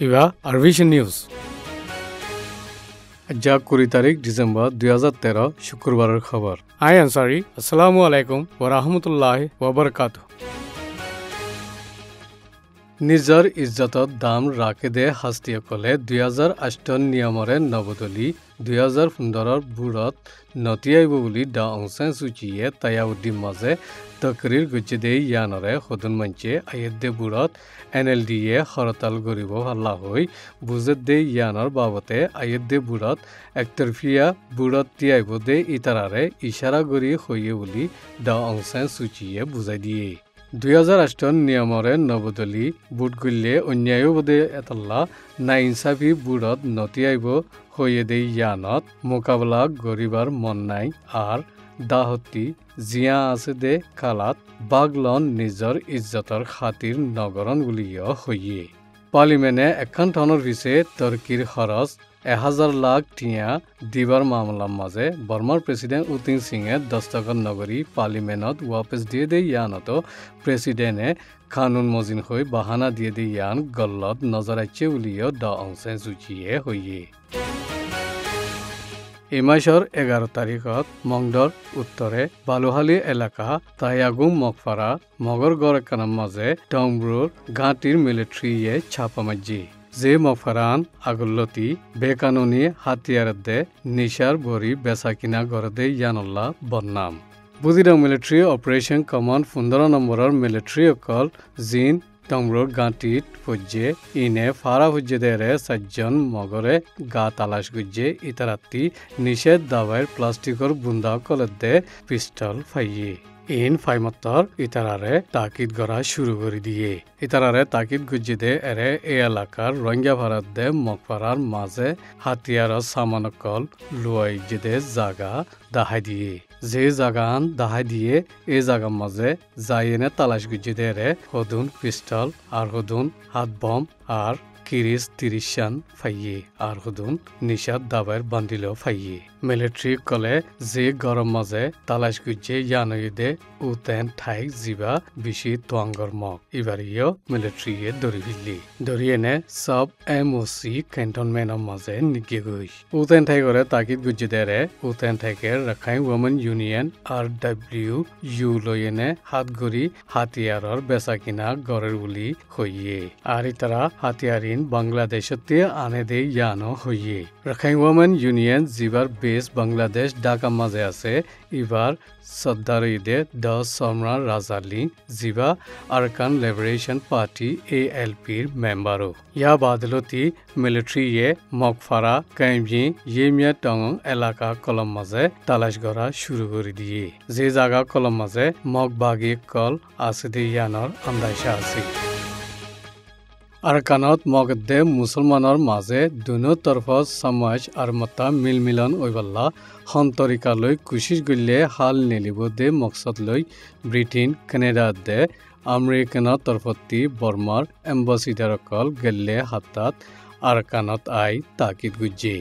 ইবা আৰভিশন news যা 20 তাৰিখ ডিসেম্বৰ 2013 শুক্ৰবাৰেৰ খবৰ আই আনসাৰি আসসালামু আলাইকুম ওয়া ৰাহমাতুল্লাহি ওয়া বাৰাকাতুহু নিজৰ ইজ্জতত দাম ৰাখে দে হাস্তিসকলে 2008 নিয়মৰে নবদলি 2015 বুৰত নতিয়াইব বুলি দা অং সান সু চিয়ে তায়াউদ্দিন মাজে তকৰিৰ গুজদে ইয়ানৰে হদন মঞ্চে আয়েদে বুৰত এনএলডিএ হৰতাল গৰিব হাল্লা হৈ বুজদে ইয়ানৰ বাবতে আয়েদে বুৰত একতৰফিয়া বুৰত তিয়াইব দে ইতাৰাৰে ইশাৰা গৰি হৈয়ে বুলি দা অং সান সু চিয়ে বুজাই দিয়ে 2008 নিয়মৰে নবদলি বুটগুল্লে অন্যায়বোধে এতল্লা নাইনসাফি বুড়ত নতিয়াইব হয়ে দে ইয়ানত মোকাবলা গরিবার মন নাই আর দাহতি জিয়া আছে দে কালাত বাগলন নিজৰ ইজ্জতৰ খাতিৰ নগৰন গুলিয় হইয়ে পাৰ্লিমেন্টে এখন টনৰ পিছে তুৰ্কীৰ খৰচ 1000 লাখ টিয়া দিবার মামলার মাঝে বর্মার প্রেসিডেন্ট উতিন সিংয়ে দস্তখত নগরী পার্লিমেন্টত ওয়াপস দিয়ে দে ইয়ানত প্রেসিডেন্টে কানুন মজিন হয়ে বাহানা দিয়ে দে ইয়ান গল্লত নজর আইছে উলিও দ অংশে জুচিয়ে হইয়ে এই মাসের 11 তারিখত মংডর উত্তরে বালুহালি এলাকা তায়াগুম মকফারা মগরগড় কানার মাঝে টংব্রুর ঘাটির মিলিটারিয়ে ছাপা মাজি যে মকফারান আগল্লতি বেকানুনি হাতিয়ার দে নিশার বরি বেচা কিনা গড় দে ইয়ানল্লা বদনাম বুজিরা মিলিটারি অপারেশন কমান্ড 15 নম্বরের মিলিটারি অকল জিন টংব্রুর গাঁটিত ফুজে ইনে ফারা ফুজে দেরে সাতজন মগরে গা তালাশ গুজে ইতারাতি নিষেধ দাবাইর প্লাস্টিকর বুন্দা কলত দে পিস্তল ফাইয়ে ইন ফাইমত্তর ইতারারে তাকিদ গড়া শুরু করে দিয়ে ইতারারে তাকিদ গুজি দে এরে এ এলাকার রঙ্গা ভারত দে মকফারার মাঝে হাতিয়ার সামানকল লুয়াই দে জাগা দাহাই দিয়ে যে জাগান দাহাই দিয়ে এই জাগার মাঝে যাইনে তালাশ গুজি দে রে হদুন পিস্তল আর হদুন হাত বম আর কিরিস 30 শান ফাইয়ে আর হদুন নিষাদ দাবাইর বান্দিল ফাইয়ে মিলিটারি কলে যে গরম মাঝে তালাশ গুজে ইয়ানইদে উতেন ঠাই জিবা বেশি তোয়াঙ্গর মক ইবারিও মিলিটারিয়ে দরি ভিল্লি দরিয়েনে সব এমওসি ক্যান্টনমেন্টের মাঝে নিগে গই উতেন ঠাই করে তাকিদ গুজে দেরে উতেন ঠাইকে রাখাইন ওমেন ইউনিয়ন আর ডব্লিউ ইউ লয়েনে হাতগড়ি হাতিয়ারর বেচা কিনা গড়ের বুলি হইয়ে আর ইতারা হাতিয়ারিন বাংলাদেশতে আনে দে ইয়ানো হইয়ে Rakhine women union zipper base Bangladesh Dhaka মাঝে আছে এবার সদ্দারইদে দ সমরা রাজালি জিবা আরকান লিবারেশন পার্টি ALPর মেম্বারও ইয়া বাদলতি মিলিটারিয়ে মকফারা কাইমজি ইয়েমিয়া টং এলাকা কলম মাঝে তালাশ করা শুরু করে দিয়ে যে জায়গা কলম মাঝে মকবাগি কল আছে দে ইয়ানর আন্দাজা আছে আরকানত মগদে মুসলমানৰ মাঝে দুনো তরফত সমাজ আর মতা মিলমিলন ওইবাল্লা হন্তরিকালৈ কুশিশ গল্লে হাল নেলিব দে মকসদ লৈ ব্রিটেন কানাডা দে আমেৰিকানৰ তরফতি বর্মার এম্বাসিডার অকল গেল্লে হাতাত আরকানত আই তাকিদ গুজে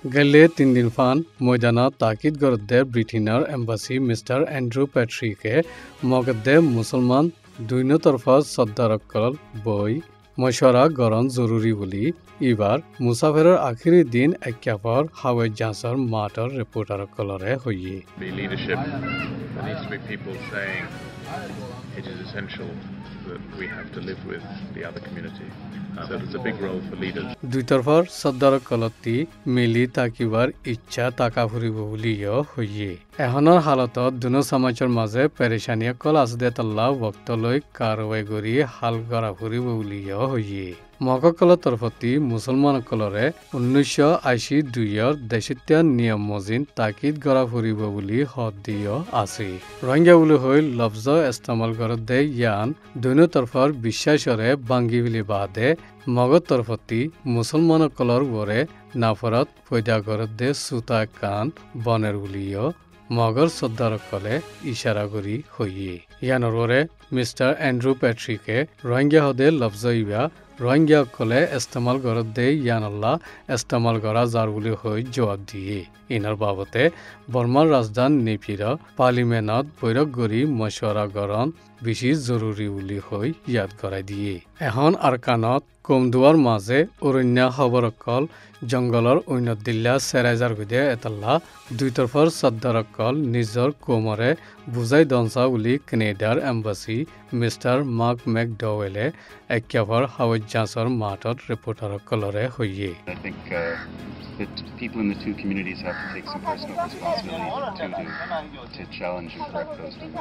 গেল্লে 3 দিন ফান ময়দানত তাকিদ গড়দে ব্রিটেনের এম্বাসি মিস্টার এন্ড্রু প্যাট্রিকে মগদে মুসলমান দুনো তরফত সর্দার অকল বই মশওয়ারা গরণ জরুরি বলি এবার মুসাফিরের আখিরি দিন একাপর হাওয়াই জাহাজৰ মাঠৰ রিপোর্টার কলরে হইয়ে It is essential that we have to live with the other community. So it's a big role for leaders. দুই তরফর সর্দার কলতি মিলি তাকিবার ইচ্ছা তাকা ফুরিব বুলিও হইয়ে এখনৰ হালতত দুনো সমাজৰ মাঝে পেৰেশানিয়া কল আসদে তল্লা বক্তলৈ কাৰওয়াই গৰি হাল গৰা ফুরিব বুলিও হইয়ে মককল তরফতি মুসলমান কলরে 1982 দেশিত্যান নিয়ম মজিন তাকিদ গড়া ফুরিব বুলি হদ দিও আছে রোহিঙ্গা বুলি হইল লফজ ইস্তেমাল করত দে ইয়ান দুনো তরফর বিশ্বাসরে বাঙ্গি বিলি বাদে মগত তরফতি মুসলমান কলর বরে নাফরত পয়দা করত দে সুতা কান বনের বুলিও মগর সর্দার কলে ইশারা করি হইয়ে ইয়ানর বরে মিস্টার এন্ড্রু প্যাট্রিকে রোহিঙ্গা হদে লফজ ইবা রোহিঙ্গা কলে ইস্তেমাল করত দে ইয়ানল্লা ইস্তেমাল করা যার বুলি হই জবাব দিয়ে ইনার বাবতে বর্মার রাজধান নেপির পার্লিমেন্টত বৈঠক গড়ি মশওয়ারা গরণ বেশি জরুরি বুলি হই ইয়াদ করাই দিয়ে এখন আরকানত কম দুৱাৰ মাজে অৰণ্য খবৰকল জংগলৰ অন্য দিল্লা চেৰাইজাৰ গুদে এটাল্লা দুই তৰফৰ সৰ্দাৰকল নিজৰ কোমৰে বুজাই দনচা বুলি কেনেডাৰ এম্বাসী মিষ্টাৰ মাৰ্ক মেকডৱেলে একেবাৰ হাৱজ্যাছৰ মাতত ৰিপৰ্টাৰসকলৰে হৈয়ে that people in the two communities have to take some personal responsibility to challenge and correct those things.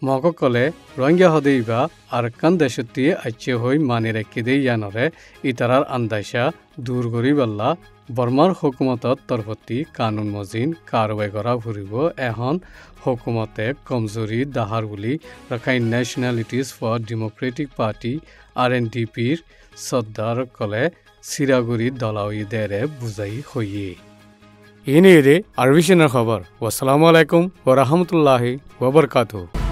মগকলে Rohingya হদেইবা Arkan দেশতি আইচে হই মানি রেখে দেই ইয়ানরে ইতারার আন্দাইশা দূর করিবাল্লা বর্মার হুকুমতত তরফতি কানুন মজিন কারওয়াই করা ফুরিব এখন হুকুমতে কমজোরি দাহার বুলি Rakhine nationalities for democratic party RNDPর সর্দার কলে সিরাগুড়ি দলাওই দেরে বুঝাই হইয়ে ইনি রে আরবিশনের খবর ওয়াসসালামু আলাইকুম ওয়া রাহমাতুল্লাহি ওয়া বারাকাতুহু।